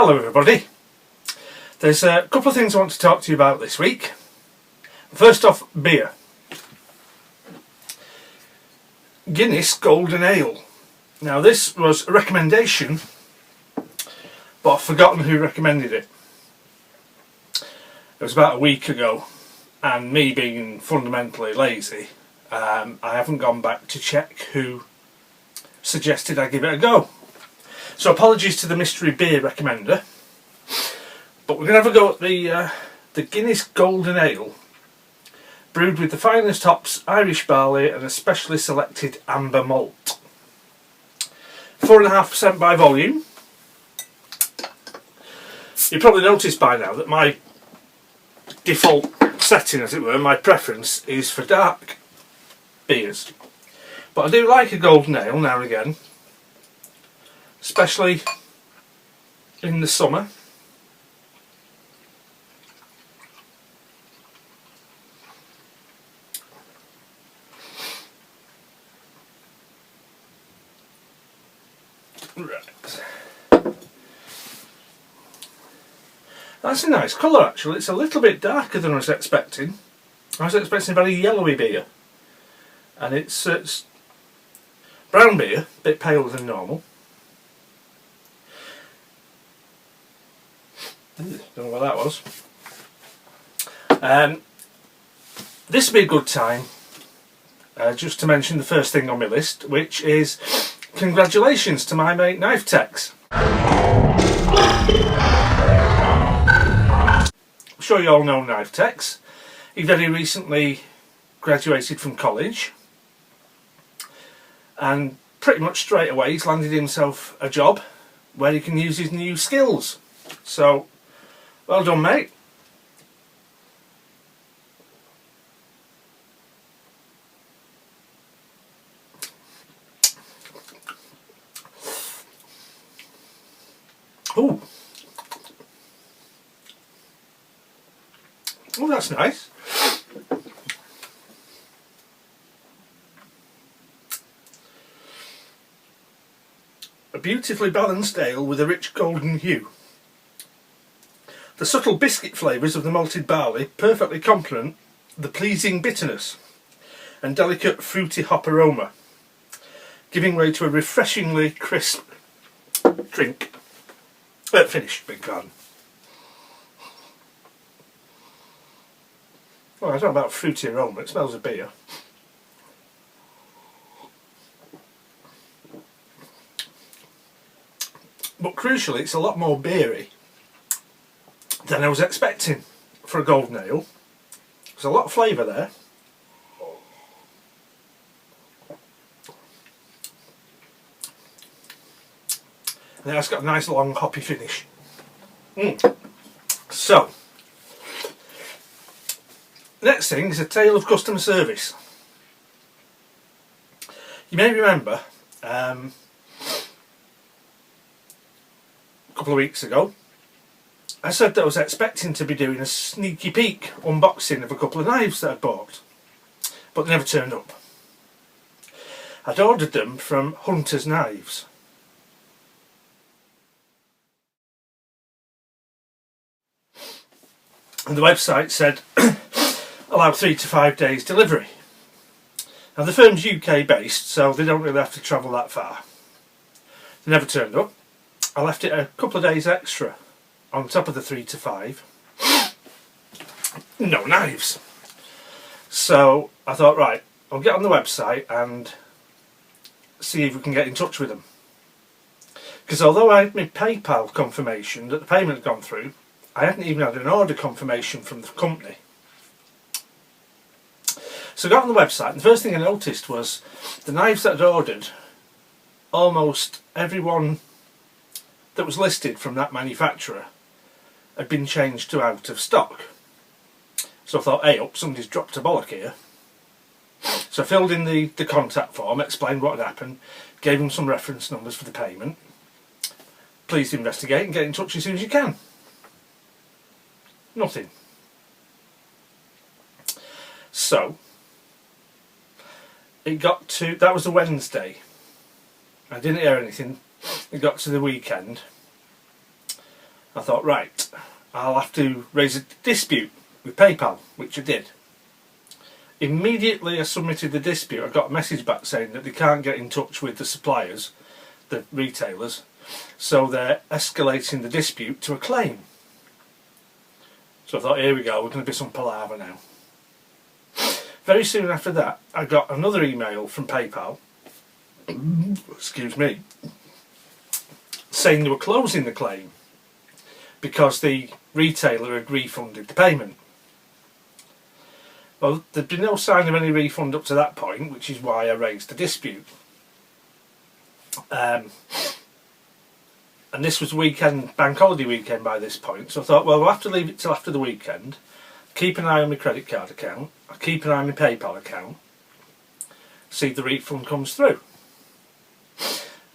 Hello everybody. There's a couple of things I want to talk to you about this week. First off, beer. Guinness Golden Ale. Now this was a recommendation, but I've forgotten who recommended it. It was about a week ago, and me being fundamentally lazy, I haven't gone back to check who suggested I give it a go. So apologies to the mystery beer recommender, but we're going to have a go at the Guinness Golden Ale, brewed with the finest hops, Irish barley and a specially selected amber malt. 4.5% by volume. You probably noticed by now that my default setting, as it were, my preference is for dark beers. But I do like a golden ale now and again, especially in the summer. Right. That's a nice colour actually. It's a little bit darker than I was expecting. I was expecting a very yellowy beer. And it's brown beer, a bit paler than normal. Don't know what that was. This would be a good time just to mention the first thing on my list, which is congratulations to my mate Knifetex. I'm sure you all know Knifetex. He very recently graduated from college, and pretty much straight away he's landed himself a job where he can use his new skills. So, well done, mate. Ooh. Oh, that's nice. A beautifully balanced ale with a rich golden hue. The subtle biscuit flavours of the malted barley perfectly complement the pleasing bitterness and delicate fruity hop aroma, giving way to a refreshingly crisp drink. Finish, big pardon. Well, I don't know about fruity aroma, it smells of beer. But crucially, it's a lot more beery than I was expecting for a golden ale. There's a lot of flavour there. And it's got a nice long hoppy finish. So, next thing is a tale of customer service. You may remember a couple of weeks ago I said that I was expecting to be doing a sneaky peek unboxing of a couple of knives that I'd bought, but they never turned up. I'd ordered them from Hunter's Knives. And the website said allow 3 to 5 days delivery. Now the firm's UK based, so they don't really have to travel that far. They never turned up. I left it a couple of days extra on top of the 3 to 5. No knives. So I thought, right, I'll get on the website and see if we can get in touch with them. Because although I had my PayPal confirmation that the payment had gone through, I hadn't even had an order confirmation from the company. So I got on the website, and the first thing I noticed was the knives that I'd ordered, almost everyone that was listed from that manufacturer had been changed to out of stock. So I thought, hey up, somebody's dropped a bollock here. So I filled in the contact form, explained what had happened, gave them some reference numbers for the payment. Please investigate and get in touch as soon as you can. Nothing. So it got to, that was a Wednesday. I didn't hear anything. It got to the weekend. I thought, right, I'll have to raise a dispute with PayPal, which I did. Immediately I submitted the dispute, I got a message back saying that they can't get in touch with the suppliers, the retailers, so they're escalating the dispute to a claim. So I thought, here we go, we're going to be some palaver now. Very soon after that, I got another email from PayPal, excuse me, saying they were closing the claim because the retailer had refunded the payment. Well, there'd been no sign of any refund up to that point, which is why I raised the dispute. And this was weekend, bank holiday weekend by this point, so I thought, well, we'll have to leave it till after the weekend, keep an eye on my credit card account, I'll keep an eye on my PayPal account, see if the refund comes through.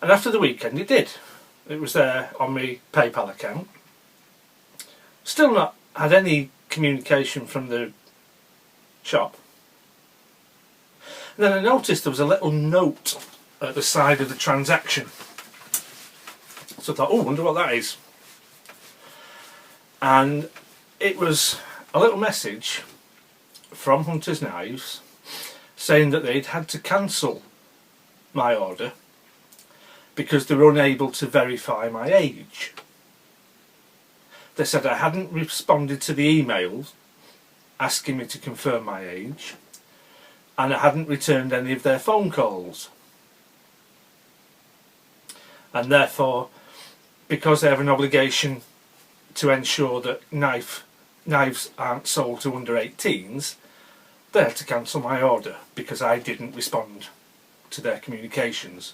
And after the weekend it did. It was there on my PayPal account. Still not had any communication from the shop. And then I noticed there was a little note at the side of the transaction. So I thought, oh, I wonder what that is. And it was a little message from Hunters Knives saying that they'd had to cancel my order because they were unable to verify my age. They said I hadn't responded to the emails asking me to confirm my age, and I hadn't returned any of their phone calls. And therefore, because they have an obligation to ensure that knives aren't sold to under 18s, they had to cancel my order because I didn't respond to their communications.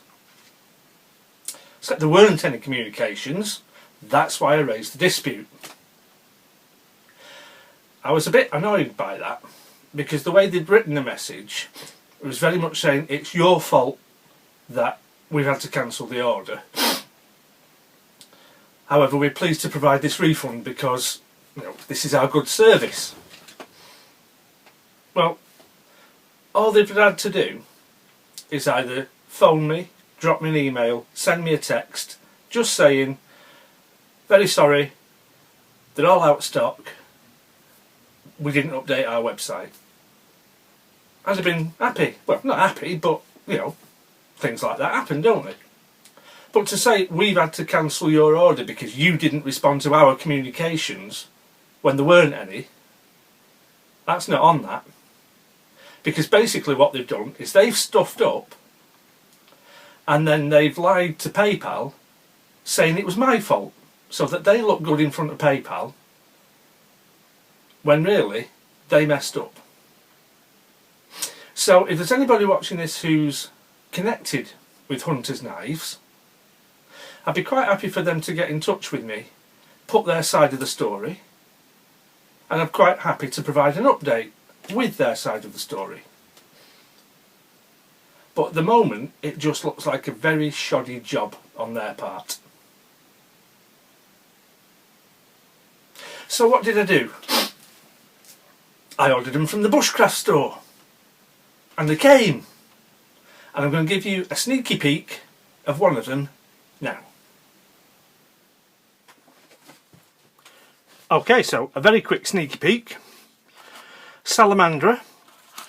So there weren't any communications, that's why I raised the dispute. I was a bit annoyed by that because the way they'd written the message was very much saying it's your fault that we've had to cancel the order. However, we're pleased to provide this refund because, you know, this is our good service. Well, all they've had to do is either phone me, drop me an email, send me a text, just saying, very sorry, they're all out of stock, we didn't update our website. I'd have been happy. Well, not happy, but, you know, things like that happen, don't they? But to say we've had to cancel your order because you didn't respond to our communications when there weren't any, that's not on that. Because basically what they've done is they've stuffed up and then they've lied to PayPal saying it was my fault so that they look good in front of PayPal when really they messed up. So if there's anybody watching this who's connected with Hunters Knives, I'd be quite happy for them to get in touch with me, put their side of the story, and I'm quite happy to provide an update with their side of the story. But at the moment it just looks like a very shoddy job on their part. So what did I do? I ordered them from the Bushcraft store and they came, and I'm going to give you a sneaky peek of one of them now. Okay, so a very quick sneaky peek. Salamandra,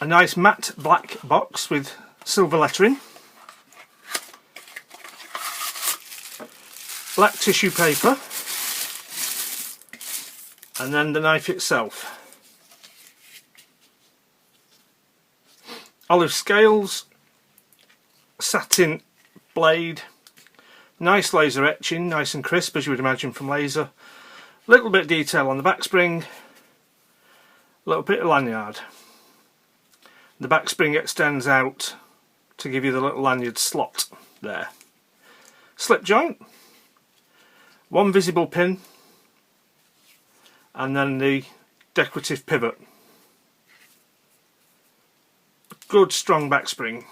a nice matte black box with silver lettering. Black tissue paper. And then the knife itself. Olive scales, satin blade, nice laser etching, nice and crisp as you would imagine from laser. Little bit of detail on the back spring, little bit of lanyard. The back spring extends out to give you the little lanyard slot there. Slip joint, one visible pin, and then the decorative pivot. Good strong back spring.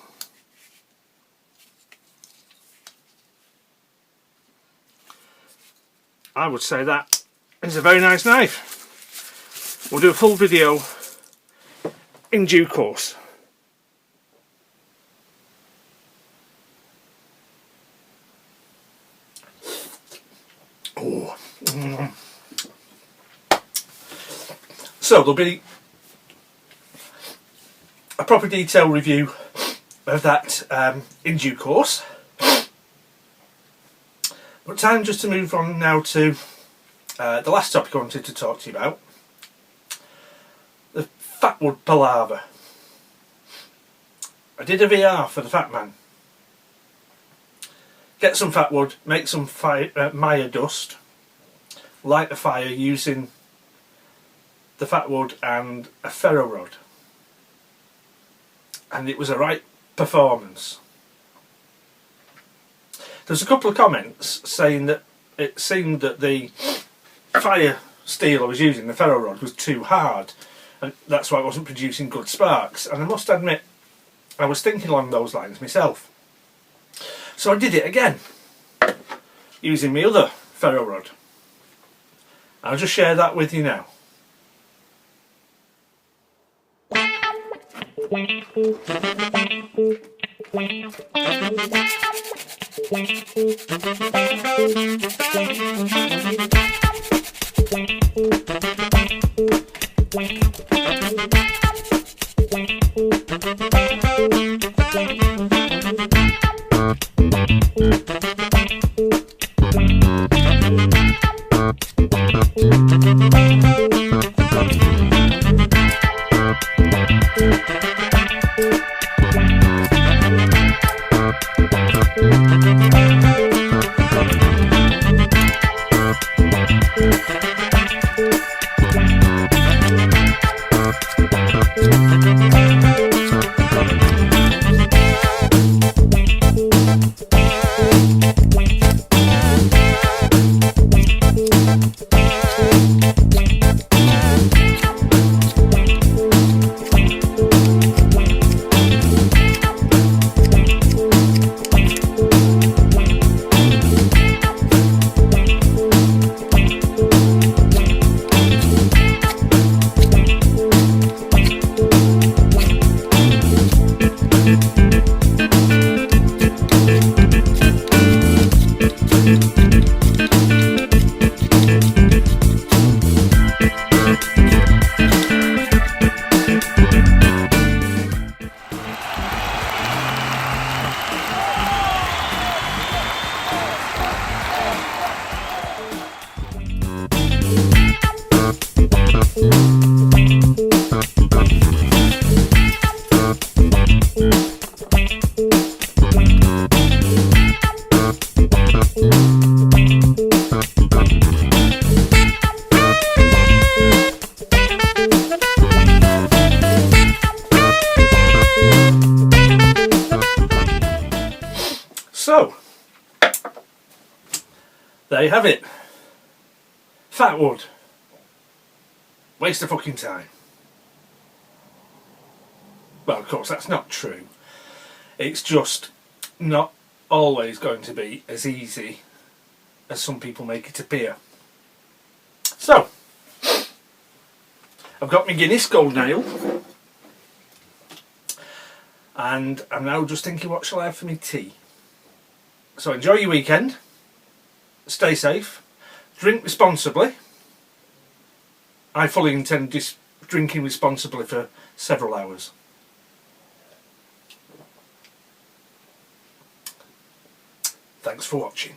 I would say that is a very nice knife. We'll do a full video in due course. Oh, So there'll be a proper detailed review of that in due course. But time just to move on now to the last topic I wanted to talk to you about. The Fatwood Palaver. I did a VR for the Fat Man. Get some fatwood, make some Maya dust, light the fire using the fatwood and a ferro rod. And it was a right performance. There's a couple of comments saying that it seemed that the fire steel I was using, the ferro rod, was too hard, and that's why it wasn't producing good sparks. And I must admit, I was thinking along those lines myself. So I did it again, using my other ferro rod. I'll just share that with you now. So, there you have it. Fatwood. Waste of fucking time. Well, of course, that's not true. It's just not always going to be as easy as some people make it appear. So, I've got my Guinness Golden Ale, and I'm now just thinking, what shall I have for my tea? So enjoy your weekend, stay safe, drink responsibly. I fully intend drinking responsibly for several hours. Thanks for watching.